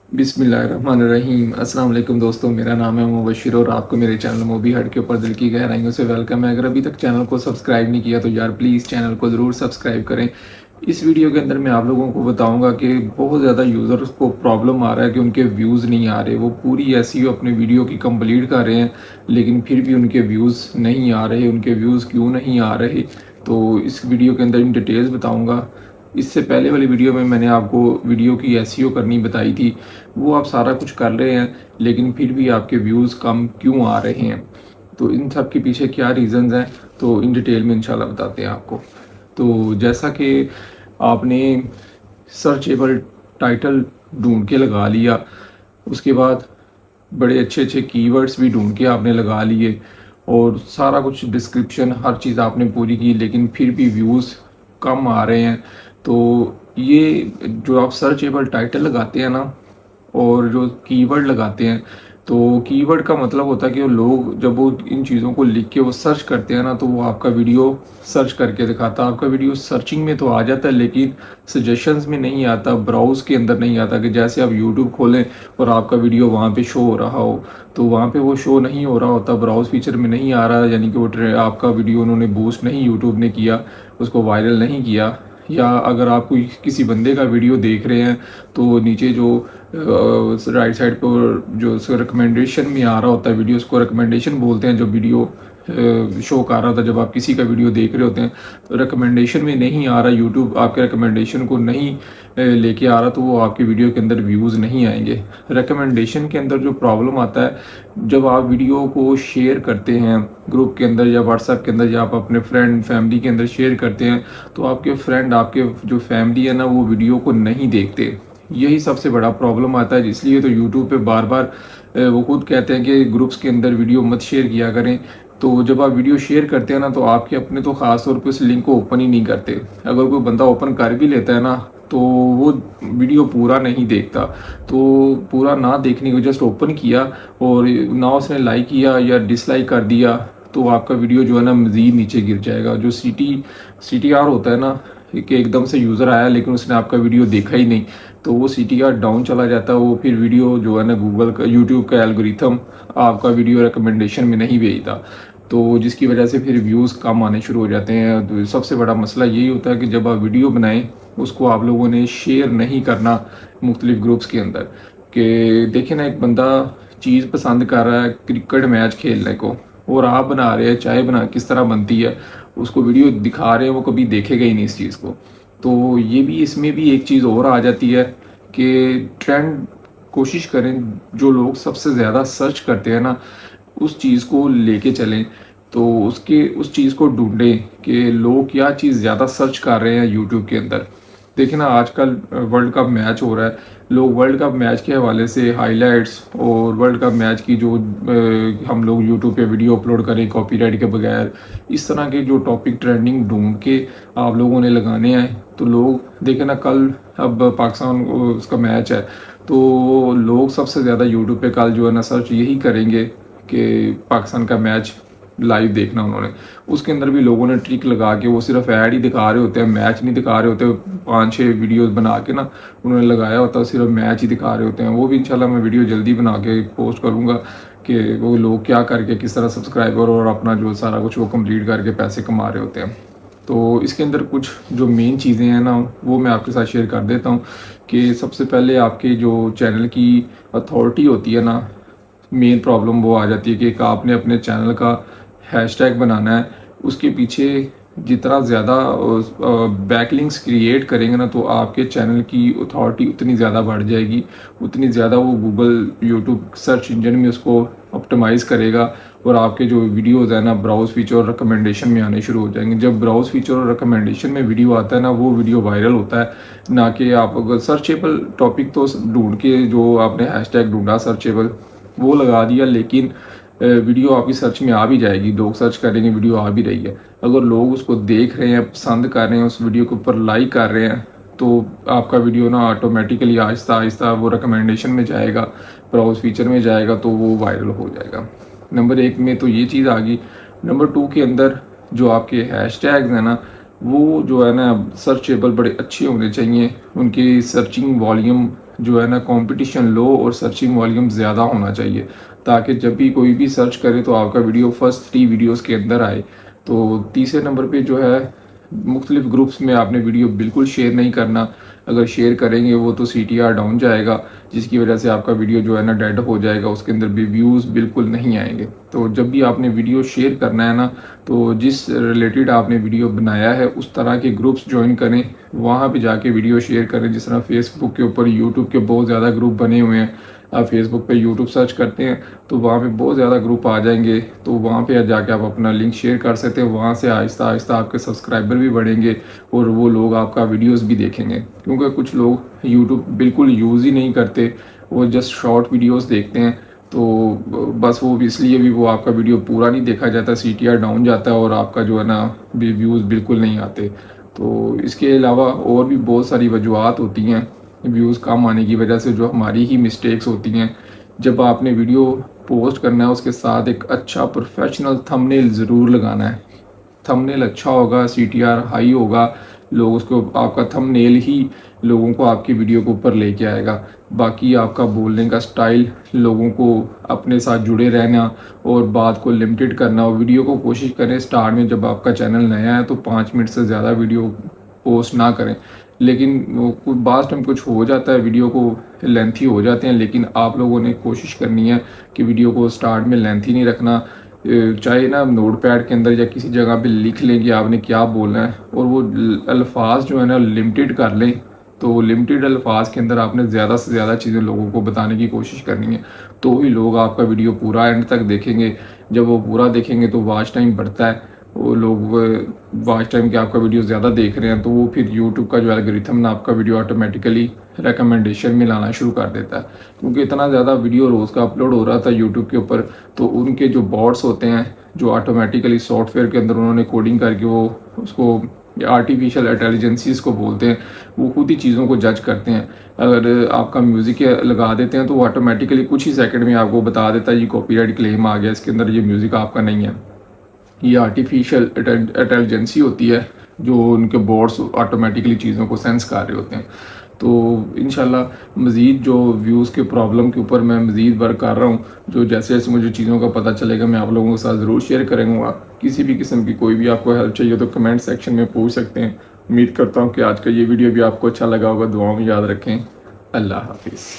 बिस्मिल्लाहिर्रहमानिर्रहीम। अस्सलाम वालेकुम दोस्तों, मेरा नाम है मुबशिर और आपको मेरे चैनल मूवी हट के ऊपर दिल की गहराइयों से वेलकम है। अगर अभी तक चैनल को सब्सक्राइब नहीं किया तो यार प्लीज़ चैनल को ज़रूर सब्सक्राइब करें। इस वीडियो के अंदर मैं आप लोगों को बताऊंगा कि बहुत ज़्यादा यूज़र्स को प्रॉब्लम आ रहा है कि उनके व्यूज़ नहीं आ रहे। वो पूरी एसईओ अपने वीडियो की कंप्लीट कर रहे हैं लेकिन फिर भी उनके व्यूज़ नहीं आ रहे। उनके व्यूज़ क्यों नहीं आ रहे, तो इस वीडियो के अंदर इन डिटेल्स बताऊँगा। इससे पहले वाली वीडियो में मैंने आपको वीडियो की एसईओ करनी बताई थी, वो आप सारा कुछ कर रहे हैं लेकिन फिर भी आपके व्यूज़ कम क्यों आ रहे हैं। तो इन सब के पीछे क्या रीज़न्स हैं, तो इन डिटेल में इंशाल्लाह बताते हैं आपको। तो जैसा कि आपने सर्चेबल टाइटल ढूंढ के लगा लिया, उसके बाद बड़े अच्छे अच्छे कीवर्ड्स भी ढूंढ के आपने लगा लिए और सारा कुछ डिस्क्रिप्शन हर चीज़ आपने पूरी की लेकिन फिर भी व्यूज़ कम आ रहे हैं। तो ये जो आप सर्चेबल टाइटल लगाते हैं ना और जो कीवर्ड लगाते हैं, तो कीवर्ड का मतलब होता है कि वो लोग जब वो इन चीज़ों को लिख के वो सर्च करते हैं ना, तो वो आपका वीडियो सर्च करके दिखाता है। आपका वीडियो सर्चिंग में तो आ जाता है लेकिन सजेशंस में नहीं आता, ब्राउज़ के अंदर नहीं आता। कि जैसे आप यूट्यूब खोलें और आपका वीडियो वहाँ पे शो हो रहा हो, तो वहाँ पे वो शो नहीं हो रहा होता, ब्राउज़ फीचर में नहीं आ रहा, यानी कि वो आपका वीडियो उन्होंने बूस्ट नहीं यूट्यूब ने किया, उसको वायरल नहीं किया। या अगर आप कोई किसी बंदे का वीडियो देख रहे हैं तो नीचे जो राइट साइड पर जो उसको रिकमेंडेशन में आ रहा होता है वीडियो, उसको रिकमेंडेशन बोलते हैं। जो वीडियो शो कर रहा होता है जब आप किसी का वीडियो देख रहे होते हैं तो रिकमेंडेशन में नहीं आ रहा, यूट्यूब आपके रिकमेंडेशन को नहीं लेके आ रहा, तो वो आपकी वीडियो के अंदर व्यूज़ नहीं आएंगे। रिकमेंडेशन के अंदर जो प्रॉब्लम आता है, जब आप वीडियो को शेयर करते हैं ग्रुप के अंदर या व्हाट्सएप के अंदर या आप अपने फ्रेंड फैमिली के अंदर शेयर करते हैं, तो आपके फ्रेंड आपके जो फैमिली है ना वो वीडियो को नहीं देखते। यही सबसे बड़ा प्रॉब्लम आता है, इसलिए तो यूट्यूब पे बार बार वो खुद कहते हैं कि ग्रुप्स के अंदर वीडियो मत शेयर किया करें। तो जब आप वीडियो शेयर करते हैं ना, तो आपके अपने तो ख़ास तौर पे उस लिंक को ओपन ही नहीं करते। अगर कोई बंदा ओपन कर भी लेता है ना, तो वो वीडियो पूरा नहीं देखता। तो पूरा ना देखने को जस्ट ओपन किया और ना उसने लाइक किया या डिसलाइक कर दिया, तो आपका वीडियो जो है ना मज़ीद नीचे गिर जाएगा। जो CTR होता है ना, कि एकदम से यूज़र आया लेकिन उसने आपका वीडियो देखा ही नहीं, तो वो CTR डाउन चला जाता है। वो फिर वीडियो जो है ना गूगल का यूट्यूब का एल्गोरिथम आपका वीडियो रिकमेंडेशन में नहीं भेजता, तो जिसकी वजह से फिर व्यूज़ कम आने शुरू हो जाते हैं। तो सबसे बड़ा मसला यही होता है कि जब आप वीडियो बनाएं उसको आप लोगों ने शेयर नहीं करना मुख्तलिफ ग्रुप्स के अंदर। कि देखिए ना, एक बंदा चीज़ पसंद कर रहा है क्रिकेट मैच खेलने को, और आप बना रहे हैं चाय बना किस तरह बनती है, उसको वीडियो दिखा रहे हैं, वो कभी देखेगा ही नहीं इस चीज़ को। तो ये भी, इसमें भी एक चीज़ और आ जाती है कि ट्रेंड कोशिश करें, जो लोग सबसे ज़्यादा सर्च करते हैं ना उस चीज़ को लेके चलें। तो उसके उस चीज़ को ढूंढें कि लोग क्या चीज़ ज़्यादा सर्च कर रहे हैं यूट्यूब के अंदर। देखिए ना, आजकल वर्ल्ड कप मैच हो रहा है, लोग वर्ल्ड कप मैच के हवाले से हाइलाइट्स और वर्ल्ड कप मैच की जो हम लोग यूट्यूब पे वीडियो अपलोड करें कॉपीराइट के बगैर, इस तरह के जो टॉपिक ट्रेंडिंग ढूंढ के आप लोगों ने लगाने हैं। तो लोग देखें ना, कल अब पाकिस्तान उसका मैच है, तो लोग सबसे ज़्यादा यूट्यूब पे कल जो है ना सर्च यही करेंगे कि पाकिस्तान का मैच लाइव देखना उन्होंने। उसके अंदर भी लोगों ने ट्रिक लगा के, वो सिर्फ ऐड ही दिखा रहे होते हैं, मैच नहीं दिखा रहे होते। 5-6 वीडियोस बना के ना उन्होंने लगाया होता है, सिर्फ मैच ही दिखा रहे होते हैं। वो भी इंशाल्लाह मैं वीडियो जल्दी बना के पोस्ट करूँगा कि वो लोग क्या करके किस तरह सब्सक्राइबर और अपना जो सारा कुछ वो कंप्लीट करके पैसे कमा रहे होते हैं। तो इसके अंदर कुछ जो मेन चीज़ें हैं ना वो मैं आपके साथ शेयर कर देता हूँ। कि सबसे पहले आपके जो चैनल की अथॉरिटी होती है ना, मेन प्रॉब्लम वो आ जाती है कि एक आपने अपने चैनल का हैशटैग बनाना है, उसके पीछे जितना ज़्यादा बैकलिंक्स क्रिएट करेंगे ना, तो आपके चैनल की अथॉरिटी उतनी ज़्यादा बढ़ जाएगी, उतनी ज़्यादा वो गूगल यूट्यूब सर्च इंजन में उसको ऑप्टिमाइज़ करेगा और आपके जो वीडियोज़ है ना ब्राउज़ फीचर और रिकमेंडेशन में आने शुरू हो जाएंगे। जब ब्राउज़ फीचर और रिकमेंडेशन में वीडियो आता है ना, वो वीडियो वायरल होता है। ना कि आप अगर सर्चेबल टॉपिक तो ढूंढ के जो आपने हैशटैग ढूंढा सर्चेबल वो लगा दिया, लेकिन वीडियो आपकी सर्च में आ भी जाएगी, लोग सर्च करेंगे, वीडियो आ भी रही है। अगर लोग उसको देख रहे हैं, पसंद कर रहे हैं, उस वीडियो के ऊपर लाइक कर रहे हैं, तो आपका वीडियो ना ऑटोमेटिकली आहिस्ता आहिस्ता वो रिकमेंडेशन में जाएगा, ब्राउज़ फीचर में जाएगा, तो वो वायरल हो जाएगा। नंबर 1 में तो ये चीज़ आ गई। नंबर 2 के अंदर जो आपके हैशटैग्स हैं ना, वो जो है ना सर्चेबल बड़े अच्छे होने चाहिए, उनकी सर्चिंग वॉल्यूम जो है ना कंपटीशन लो और सर्चिंग वॉल्यूम ज़्यादा होना चाहिए, ताकि जब भी कोई भी सर्च करे तो आपका वीडियो फर्स्ट 3 वीडियोज़ के अंदर आए। तो तीसरे नंबर पे जो है, मुख्तलिफ ग्रुप्स में आपने वीडियो बिल्कुल शेयर नहीं करना। अगर शेयर करेंगे वो तो CTR डाउन जाएगा, जिसकी वजह से आपका वीडियो जो है ना डेड हो जाएगा, उसके अंदर भी व्यूज़ बिल्कुल नहीं आएंगे। तो जब भी आपने वीडियो शेयर करना है ना, तो जिस रिलेटेड आपने वीडियो बनाया है उस तरह के ग्रुप्स ज्वाइन करें, वहाँ पे जाके वीडियो शेयर करें। जिस तरह फेसबुक के ऊपर, यूट्यूब के बहुत ज़्यादा ग्रुप बने हुए हैं। आप फेसबुक पे यूट्यूब सर्च करते हैं तो वहाँ पे बहुत ज़्यादा ग्रुप आ जाएंगे, तो वहाँ पे जाके आप अपना लिंक शेयर कर सकते हैं। वहाँ से आहिस्ता आहिस्ता आपके सब्सक्राइबर भी बढ़ेंगे और वो लोग आपका वीडियोस भी देखेंगे, क्योंकि कुछ लोग यूट्यूब बिल्कुल यूज़ ही नहीं करते, वो जस्ट शॉर्ट वीडियोस देखते हैं। तो बस वो इसलिए भी वो आपका वीडियो पूरा नहीं देखा जाता, CTR डाउन जाता है और आपका जो है ना व्यूज़ बिल्कुल नहीं आते। तो इसके अलावा और भी बहुत सारी वजूहत होती हैं व्यूज़ कम आने की वजह से, जो हमारी ही मिस्टेक्स होती हैं। जब आपने वीडियो पोस्ट करना है, उसके साथ एक अच्छा प्रोफेशनल थंबनेल ज़रूर लगाना है। थंबनेल अच्छा होगा, CTR हाई होगा, लोग उसको, आपका थंबनेल ही लोगों को आपकी वीडियो के ऊपर लेके आएगा। बाकी आपका बोलने का स्टाइल, लोगों को अपने साथ जुड़े रहना और बात को लिमिटेड करना। और वीडियो को कोशिश करें स्टार्ट में, जब आपका चैनल नया है तो 5 मिनट से ज़्यादा वीडियो पोस्ट ना करें। लेकिन वो बात टाइम कुछ हो जाता है, वीडियो को लेंथी हो जाते हैं, लेकिन आप लोगों ने कोशिश करनी है कि वीडियो को स्टार्ट में लेंथी नहीं रखना। चाहे ना नोट पैड के अंदर या किसी जगह पे लिख लें कि आपने क्या बोलना है, और वो अल्फाज जो है ना लिमिटेड कर लें। तो लिमिटेड अल्फाज के अंदर आपने ज़्यादा से ज़्यादा चीज़ें लोगों को बताने की कोशिश करनी है, तो ही लोग आपका वीडियो पूरा एंड तक देखेंगे। जब वो पूरा देखेंगे तो वॉच टाइम बढ़ता है, वो लोग वॉच टाइम के आपका वीडियो ज़्यादा देख रहे हैं, तो वो फिर यूट्यूब का जो एल्गोरिथम ना आपका वीडियो ऑटोमेटिकली रिकमेंडेशन में लाना शुरू कर देता है। क्योंकि इतना ज़्यादा वीडियो रोज़ का अपलोड हो रहा था यूट्यूब के ऊपर, तो उनके जो बॉट्स होते हैं, जो ऑटोमेटिकली सॉफ्टवेयर के अंदर उन्होंने कोडिंग करके वो उसको आर्टिफिशियल इंटेलिजेंसीज को बोलते हैं, वो खुद ही चीज़ों को जज करते हैं। अगर आपका म्यूज़िक लगा देते हैं तो वो ऑटोमेटिकली कुछ ही सेकंड में आपको बता देता है ये कॉपीराइट क्लेम आ गया, इसके अंदर ये म्यूज़िक आपका नहीं है। ये आर्टिफिशियल इंटेलिजेंसी होती है, जो उनके बोर्ड्स ऑटोमेटिकली चीज़ों को सेंस कर रहे होते हैं। तो इंशाल्लाह मज़ीद जो व्यूज़ के प्रॉब्लम के ऊपर मैं मज़ीद वर्क कर रहा हूँ, जो जैसे जैसे मुझे चीज़ों का पता चलेगा मैं आप लोगों के साथ ज़रूर शेयर करूँगा। किसी भी किस्म की कोई भी आपको हेल्प चाहिए तो कमेंट सेक्शन में पूछ सकते हैं। उम्मीद करता हूँ कि आज का ये वीडियो भी आपको अच्छा लगा होगा। दुआओं में याद रखें। अल्लाह हाफिज़।